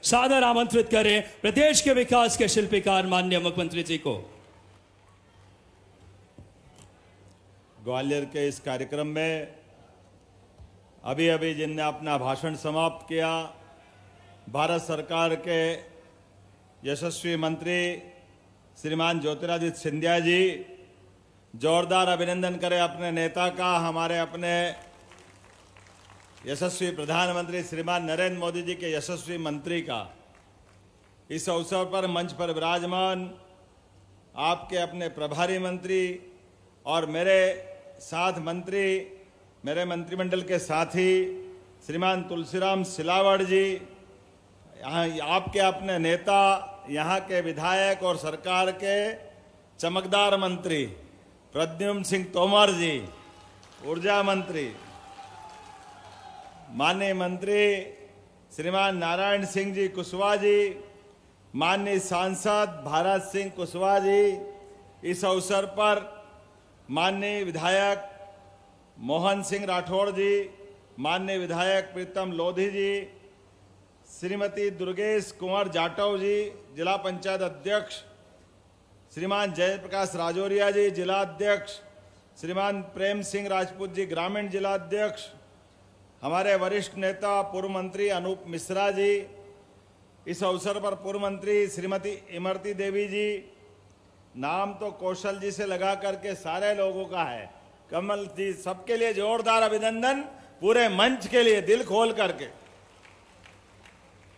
सादर आमंत्रित करें प्रदेश के विकास के शिल्पकार माननीय मुख्यमंत्री जी को। ग्वालियर के इस कार्यक्रम में अभी अभी जिनने अपना भाषण समाप्त किया, भारत सरकार के यशस्वी मंत्री श्रीमान ज्योतिरादित्य सिंधिया जी, जोरदार अभिनंदन करें अपने नेता का, हमारे अपने यशस्वी प्रधानमंत्री श्रीमान नरेंद्र मोदी जी के यशस्वी मंत्री का। इस अवसर पर मंच पर विराजमान आपके अपने प्रभारी मंत्री और मेरे साथ मंत्री, मेरे मंत्रिमंडल के साथी श्रीमान तुलसीराम सिलावट जी, यहाँ आपके अपने नेता, यहाँ के विधायक और सरकार के चमकदार मंत्री प्रद्युम्न सिंह तोमर जी, ऊर्जा मंत्री, माननीय मंत्री श्रीमान नारायण सिंह जी कुशवाहा जी, माननीय सांसद भारत सिंह कुशवाहा जी, इस अवसर पर माननीय विधायक मोहन सिंह राठौड़ जी, माननीय विधायक प्रीतम लोधी जी, श्रीमती दुर्गेश कुंवर जाटव जी, जिला पंचायत अध्यक्ष श्रीमान जयप्रकाश राजौरिया जी, जिला अध्यक्ष श्रीमान प्रेम सिंह राजपूत जी, ग्रामीण जिला अध्यक्ष, हमारे वरिष्ठ नेता पूर्व मंत्री अनूप मिश्रा जी, इस अवसर पर पूर्व मंत्री श्रीमती इमरती देवी जी, नाम तो कौशल जी से लगा करके सारे लोगों का है, कमल जी, सबके लिए जोरदार अभिनंदन, पूरे मंच के लिए दिल खोल करके।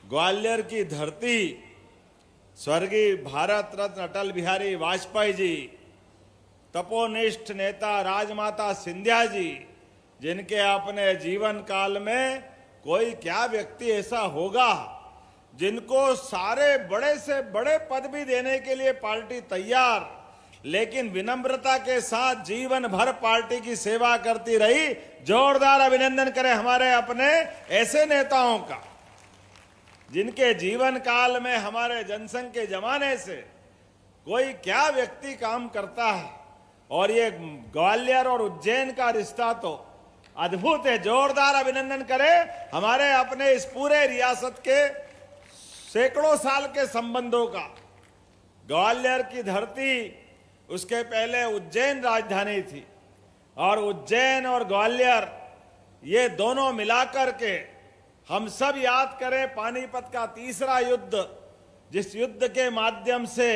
ग्वालियर की धरती स्वर्गीय भारत रत्न अटल बिहारी वाजपेयी जी, तपोनिष्ठ नेता राजमाता सिंधिया जी, जिनके अपने जीवन काल में कोई क्या व्यक्ति ऐसा होगा जिनको सारे बड़े से बड़े पद भी देने के लिए पार्टी तैयार, लेकिन विनम्रता के साथ जीवन भर पार्टी की सेवा करती रही। जोरदार अभिनंदन करें हमारे अपने ऐसे नेताओं का, जिनके जीवन काल में हमारे जनसंघ के जमाने से कोई क्या व्यक्ति काम करता है। और ये ग्वालियर और उज्जैन का रिश्ता तो अद्भुत है। जोरदार अभिनंदन करें हमारे अपने इस पूरे रियासत के सैकड़ों साल के संबंधों का। ग्वालियर की धरती, उसके पहले उज्जैन राजधानी थी, और उज्जैन और ग्वालियर ये दोनों मिलाकर के हम सब याद करें पानीपत का तीसरा युद्ध, जिस युद्ध के माध्यम से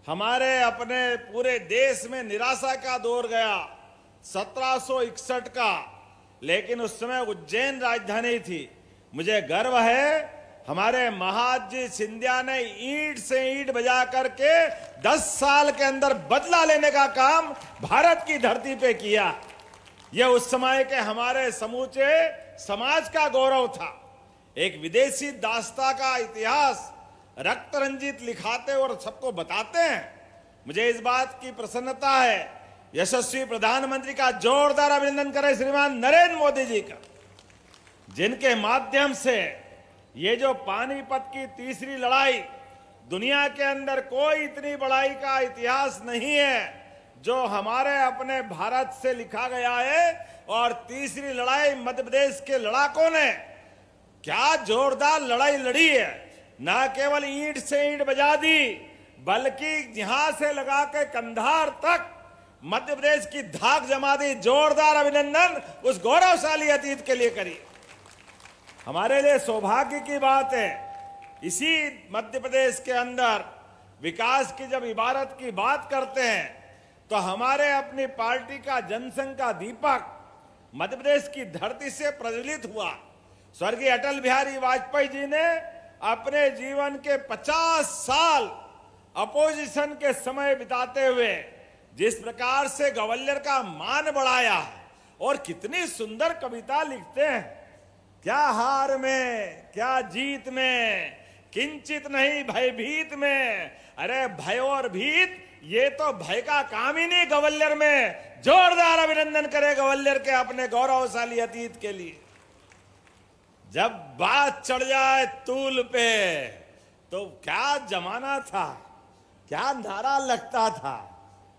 हमारे अपने पूरे देश में निराशा का दौर गया 1761 का, लेकिन उस समय उज्जैन राजधानी थी। मुझे गर्व है हमारे महाजी सिंधिया ने ईंट से ईंट बजा करके 10 साल के अंदर बदला लेने का काम भारत की धरती पे किया। यह उस समय के हमारे समूचे समाज का गौरव था। एक विदेशी दास्ता का इतिहास रक्त रंजित लिखाते और सबको बताते हैं। मुझे इस बात की प्रसन्नता है, यशस्वी प्रधानमंत्री का जोरदार अभिनंदन करें श्रीमान नरेंद्र मोदी जी का, जिनके माध्यम से ये जो पानीपत की तीसरी लड़ाई, दुनिया के अंदर कोई इतनी बड़ाई का इतिहास नहीं है जो हमारे अपने भारत से लिखा गया है। और तीसरी लड़ाई मध्य प्रदेश के लड़ाकों ने क्या जोरदार लड़ाई लड़ी है। न केवल ईंट से ईंट बजा दी, बल्कि यहां से लगा के कंधार तक मध्य प्रदेश की धाक जमा दी। जोरदार अभिनंदन उस गौरवशाली अतीत के लिए करिए। हमारे लिए सौभाग्य की बात है, इसी मध्य प्रदेश के अंदर विकास की जब इबारत की बात करते हैं तो हमारे अपनी पार्टी का जनसंघ का दीपक मध्य प्रदेश की धरती से प्रज्वलित हुआ। स्वर्गीय अटल बिहारी वाजपेयी जी ने अपने जीवन के 50 साल अपोजिशन के समय बिताते हुए जिस प्रकार से ग्वालियर का मान बढ़ाया, और कितनी सुंदर कविता लिखते हैं, क्या हार में क्या जीत में, किंचित नहीं भयभीत में। अरे भय और भीत, ये तो भय का काम ही नहीं ग्वालियर में। जोरदार अभिनंदन करें ग्वालियर के अपने गौरवशाली अतीत के लिए। जब बात चढ़ जाए तूल पे तो क्या जमाना था, क्या नारा लगता था।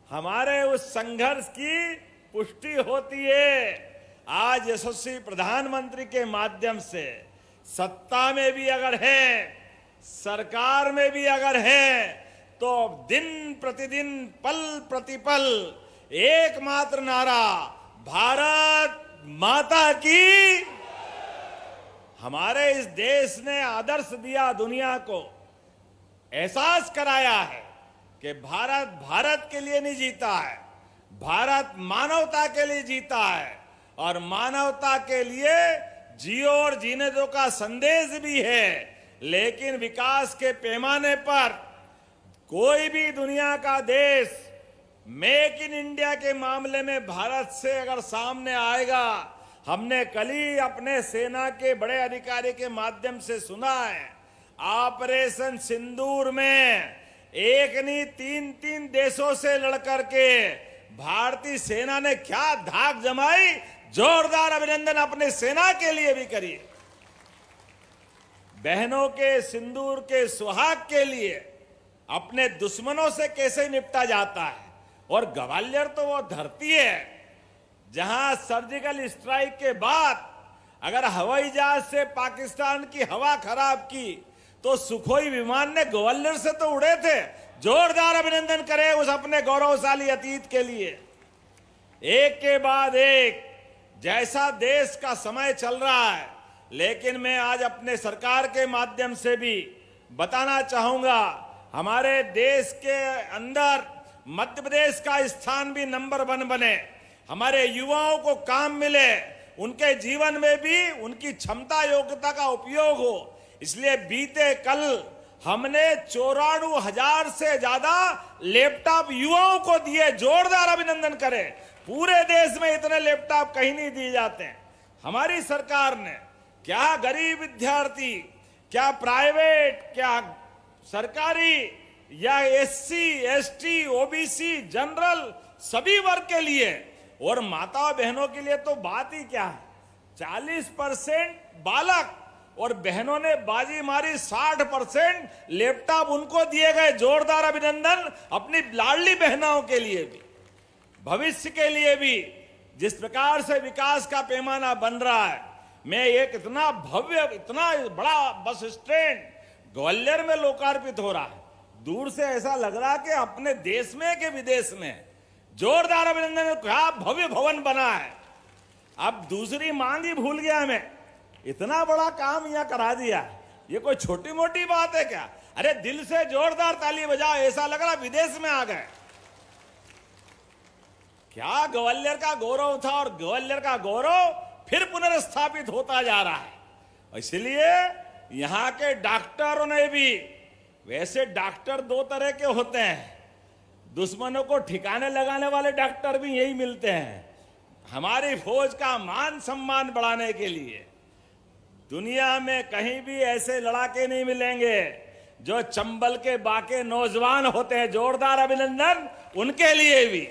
हमारे उस संघर्ष की पुष्टि होती है आज यशस्वी प्रधानमंत्री के माध्यम से। सत्ता में भी अगर है सरकार में भी अगर है तो दिन प्रतिदिन पल प्रतिपल एकमात्र नारा भारत माता की। हमारे इस देश ने आदर्श दिया, दुनिया को एहसास कराया है कि भारत भारत के लिए नहीं जीता है, भारत मानवता के लिए जीता है और मानवता के लिए जियो और जीने दो का संदेश भी है। लेकिन विकास के पैमाने पर कोई भी दुनिया का देश मेक इन इंडिया के मामले में भारत से अगर सामने आएगा, हमने कल ही अपने सेना के बड़े अधिकारी के माध्यम से सुना है, ऑपरेशन सिंदूर में एक नहीं तीन तीन देशों से लड़कर के भारतीय सेना ने क्या धाक जमाई। जोरदार अभिनंदन अपने सेना के लिए भी करिए। बहनों के सिंदूर के सुहाग के लिए अपने दुश्मनों से कैसे निपटा जाता है। और ग्वालियर तो वो धरती है जहां सर्जिकल स्ट्राइक के बाद अगर हवाई जहाज से पाकिस्तान की हवा खराब की तो सुखोई विमान ने ग्वालियर से तो उड़े थे। जोरदार अभिनंदन करें उस अपने गौरवशाली अतीत के लिए। एक के बाद एक जैसा देश का समय चल रहा है, लेकिन मैं आज अपने सरकार के माध्यम से भी बताना चाहूंगा, हमारे देश के अंदर मध्य प्रदेश का स्थान भी नंबर 1 बने, हमारे युवाओं को काम मिले, उनके जीवन में भी उनकी क्षमता योग्यता का उपयोग हो। इसलिए बीते कल हमने 94,000 से ज्यादा लैपटॉप युवाओं को दिए। जोरदार अभिनंदन करें। पूरे देश में इतने लैपटॉप कहीं नहीं दिए जाते हैं। हमारी सरकार ने क्या गरीब विद्यार्थी, क्या प्राइवेट, क्या सरकारी या एससी, एसटी, ओबीसी, जनरल, सभी वर्ग के लिए और माता बहनों के लिए तो बात ही क्या है। 40% बालक और बहनों ने बाजी मारी, 60% लैपटॉप उनको दिए गए। जोरदार अभिनंदन अपनी लाडली बहनों के लिए भी, भविष्य के लिए भी। जिस प्रकार से विकास का पैमाना बन रहा है, मैं एक इतना भव्य, इतना बड़ा बस स्टैंड ग्वालियर में लोकार्पित हो रहा है, दूर से ऐसा लग रहा है कि अपने देश में कि विदेश में। जोरदार अभिनंदन। क्या भव्य भवन बना है। अब दूसरी मांग ही भूल गया मैं, इतना बड़ा काम यहां करा दिया। ये कोई छोटी मोटी बात है क्या? अरे दिल से जोरदार ताली बजाओ, ऐसा लग रहा विदेश में आ गए। क्या ग्वालियर का गौरव था और ग्वालियर का गौरव फिर पुनर्स्थापित होता जा रहा है। इसलिए यहां के डॉक्टरों ने भी, वैसे डॉक्टर 2 तरह के होते हैं, दुश्मनों को ठिकाने लगाने वाले डॉक्टर भी यही मिलते हैं। हमारी फौज का मान सम्मान बढ़ाने के लिए दुनिया में कहीं भी ऐसे लड़ाके नहीं मिलेंगे जो चंबल के बाके नौजवान होते हैं। जोरदार अभिनंदन उनके लिए भी।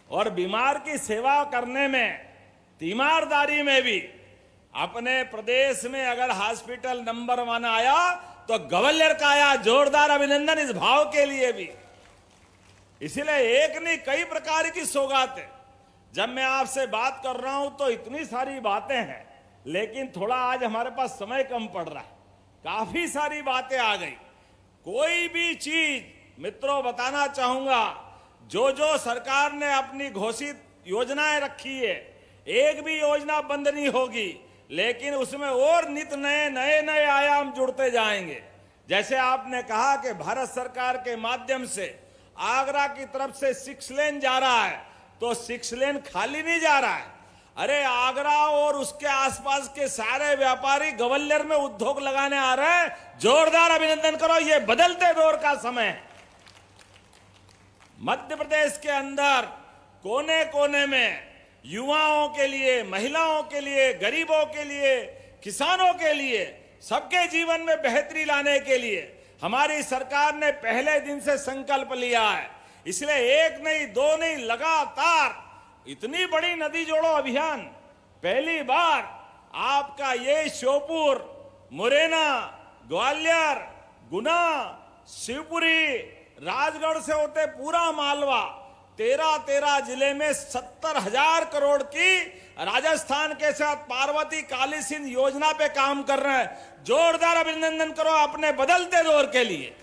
और बीमार की सेवा करने में, तीमारदारी में भी अपने प्रदेश में अगर हॉस्पिटल नंबर 1 आया तो ग्वालियर का आया। जोरदार अभिनंदन इस भाव के लिए भी। इसलिए एक नहीं कई प्रकार की सौगातें। जब मैं आपसे बात कर रहा हूं तो इतनी सारी बातें हैं, लेकिन थोड़ा आज हमारे पास समय कम पड़ रहा है। काफी सारी बातें आ गई। कोई भी चीज मित्रों बताना चाहूंगा, जो जो सरकार ने अपनी घोषित योजनाएं रखी है, एक भी योजना बंद नहीं होगी, लेकिन उसमें और नित नए नए नए आयाम जुड़ते जाएंगे। जैसे आपने कहा कि भारत सरकार के माध्यम से आगरा की तरफ से 6 लेन जा रहा है, तो 6 लेन खाली नहीं जा रहा है। अरे आगरा और उसके आसपास के सारे व्यापारी ग्वालियर में उद्योग लगाने आ रहे हैं। जोरदार अभिनंदन करो। ये बदलते दौर का समय है। मध्य प्रदेश के अंदर कोने कोने में युवाओं के लिए, महिलाओं के लिए, गरीबों के लिए, किसानों के लिए, सबके जीवन में बेहतरी लाने के लिए हमारी सरकार ने पहले दिन से संकल्प लिया है। इसलिए 1 नहीं 2 नहीं, लगातार इतनी बड़ी नदी जोड़ो अभियान पहली बार आपका ये श्योपुर, मुरैना, ग्वालियर, गुना, शिवपुरी, राजगढ़ से होते पूरा मालवा, 13 जिले में 70,000 करोड़ की राजस्थान के साथ पार्वती काली सिंध योजना पे काम कर रहे हैं। जोरदार अभिनंदन करो अपने बदलते दौर के लिए,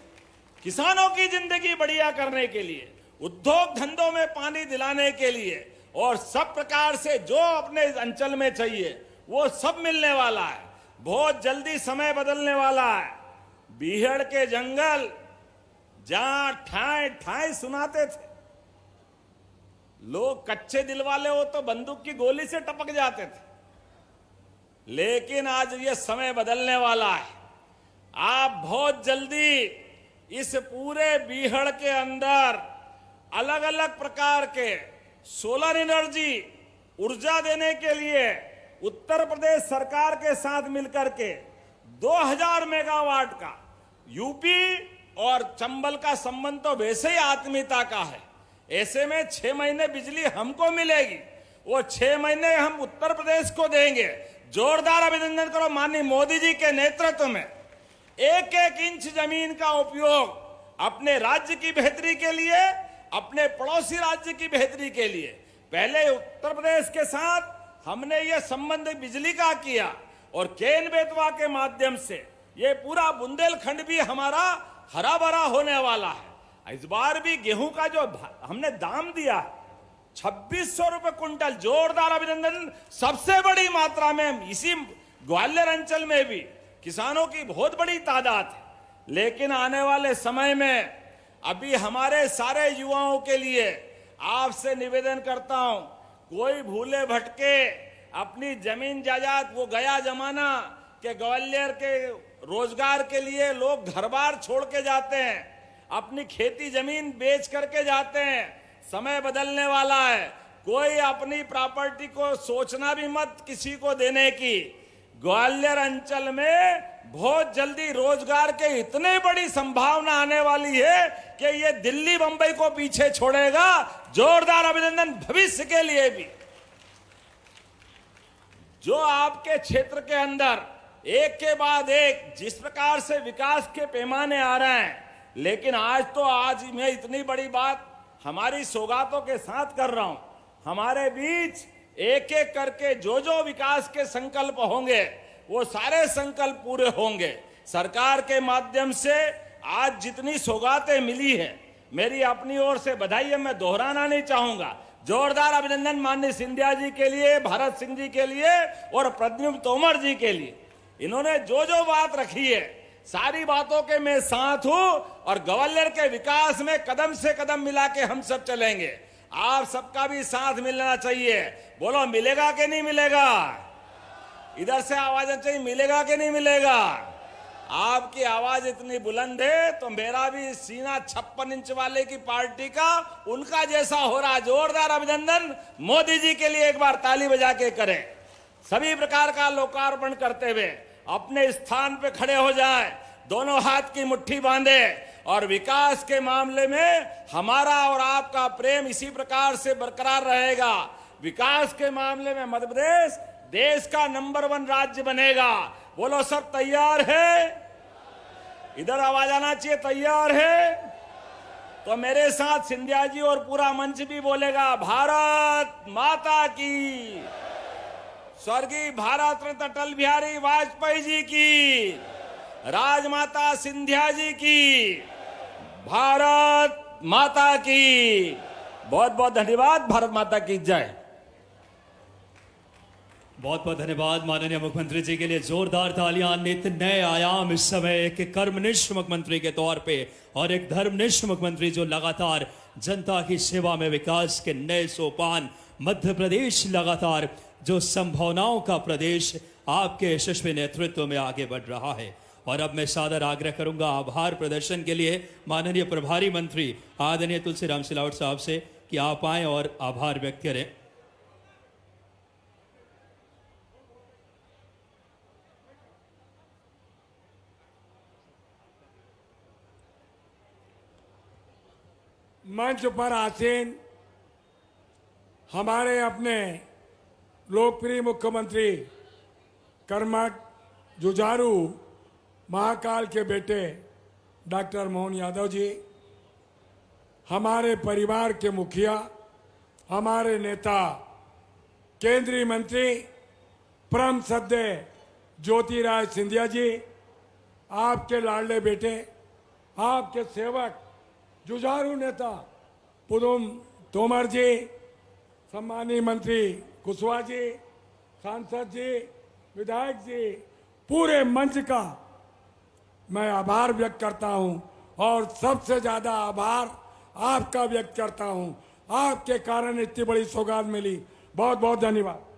किसानों की जिंदगी बढ़िया करने के लिए, उद्योग धंधों में पानी दिलाने के लिए, और सब प्रकार से जो अपने अंचल में चाहिए वो सब मिलने वाला है। बहुत जल्दी समय बदलने वाला है। बीहड़ के जंगल जहां ठाए ठाए सुनाते थे, लोग कच्चे दिल वाले हो तो बंदूक की गोली से टपक जाते थे, लेकिन आज ये समय बदलने वाला है। आप बहुत जल्दी इस पूरे बीहड़ के अंदर अलग अलग प्रकार के सोलर एनर्जी ऊर्जा देने के लिए उत्तर प्रदेश सरकार के साथ मिलकर के 2000 मेगावाट का, यूपी और चंबल का संबंध तो वैसे ही आत्मीयता का है, ऐसे में 6 महीने बिजली हमको मिलेगी, वो 6 महीने हम उत्तर प्रदेश को देंगे। जोरदार अभिनंदन करो माननीय मोदी जी के नेतृत्व में। एक एक इंच जमीन का उपयोग अपने राज्य की बेहतरी के लिए, अपने पड़ोसी राज्य की बेहतरी के लिए। पहले उत्तर प्रदेश के साथ हमने ये संबंध बिजली का किया, और केन बेतवा के माध्यम से ये पूरा बुंदेलखंड भी हमारा हरा भरा होने वाला है। इस बार भी गेहूं का जो हमने दाम दिया 2600 रुपए क्विंटल, जोरदार अभिनंदन। सबसे बड़ी मात्रा में इसी ग्वालियर अंचल में भी किसानों की बहुत बड़ी तादाद है। लेकिन आने वाले समय में अभी हमारे सारे युवाओं के लिए आपसे निवेदन करता हूं, कोई भूले भटके अपनी जमीन जायदाद, वो गया जमाना कि ग्वालियर के रोजगार के लिए लोग घर बार छोड़ के जाते हैं, अपनी खेती जमीन बेच करके जाते हैं। समय बदलने वाला है। कोई अपनी प्रॉपर्टी को सोचना भी मत किसी को देने की। ग्वालियर अंचल में बहुत जल्दी रोजगार के इतने बड़ी संभावना आने वाली है कि ये दिल्ली बंबई को पीछे छोड़ेगा। जोरदार अभिनंदन भविष्य के लिए भी। जो आपके क्षेत्र के अंदर एक के बाद एक जिस प्रकार से विकास के पैमाने आ रहे हैं, लेकिन आज मैं इतनी बड़ी बात हमारी सौगातों के साथ कर रहा हूं। हमारे बीच एक एक करके जो जो विकास के संकल्प होंगे वो सारे संकल्प पूरे होंगे। सरकार के माध्यम से आज जितनी सौगातें मिली है, मेरी अपनी ओर से बधाई है, मैं दोहराना नहीं चाहूंगा। जोरदार अभिनंदन माननीय सिंधिया जी के लिए, भारत सिंह जी के लिए और प्रद्युम्न तोमर जी के लिए। इन्होंने जो जो बात रखी है सारी बातों के मैं साथ हूं, और ग्वालियर के विकास में कदम से कदम मिला के हम सब चलेंगे। आप सबका भी साथ मिलना चाहिए। बोलो मिलेगा कि नहीं मिलेगा? इधर से आवाज चाहिए, मिलेगा कि नहीं मिलेगा? आपकी आवाज इतनी बुलंद है तो मेरा भी सीना 56 इंच वाले की पार्टी का उनका जैसा हो रहा। जोरदार अभिनंदन मोदी जी के लिए एक बार ताली बजा के करें। सभी प्रकार का लोकार्पण करते हुए अपने स्थान पे खड़े हो जाएं, दोनों हाथ की मुट्ठी बांधे, और विकास के मामले में हमारा और आपका प्रेम इसी प्रकार से बरकरार रहेगा। विकास के मामले में मध्य प्रदेश देश का नंबर 1 राज्य बनेगा। बोलो सब तैयार है? इधर आवाज आना चाहिए, तैयार है? तो मेरे साथ सिंधिया जी और पूरा मंच भी बोलेगा, भारत माता की, स्वर्गीय भारत रत्न अटल बिहारी वाजपेयी जी की, राजमाता सिंधिया जी की, भारत माता की। बहुत बहुत धन्यवाद। भारत माता की जय। बहुत बहुत धन्यवाद माननीय मुख्यमंत्री जी के लिए। जोरदार तालियां। नित नए आयाम इस समय एक कर्मनिष्ठ मुख्यमंत्री के तौर पे और एक धर्मनिष्ठ मुख्यमंत्री जो लगातार जनता की सेवा में विकास के नए सोपान। मध्य प्रदेश लगातार जो संभावनाओं का प्रदेश आपके यशस्वी नेतृत्व में आगे बढ़ रहा है। और अब मैं सादर आग्रह करूंगा आभार प्रदर्शन के लिए माननीय प्रभारी मंत्री आदरणीय तुलसीराम सिलावट साहब से कि आप आए और आभार व्यक्त करें। मंच पर आसीन हमारे अपने लोकप्रिय मुख्यमंत्री कर्मठ जुझारू महाकाल के बेटे डॉक्टर मोहन यादव जी, हमारे परिवार के मुखिया, हमारे नेता केंद्रीय मंत्री परम श्रद्धेय ज्योतिराज सिंधिया जी, आपके लाडले बेटे, आपके सेवक, जुझारू नेता पुदुम तोमर जी, सम्मानीय मंत्री कुशवाहा जी, सांसद जी, विधायक जी, पूरे मंच का मैं आभार व्यक्त करता हूं और सबसे ज्यादा आभार आपका व्यक्त करता हूं। आपके कारण इतनी बड़ी सौगात मिली। बहुत बहुत धन्यवाद।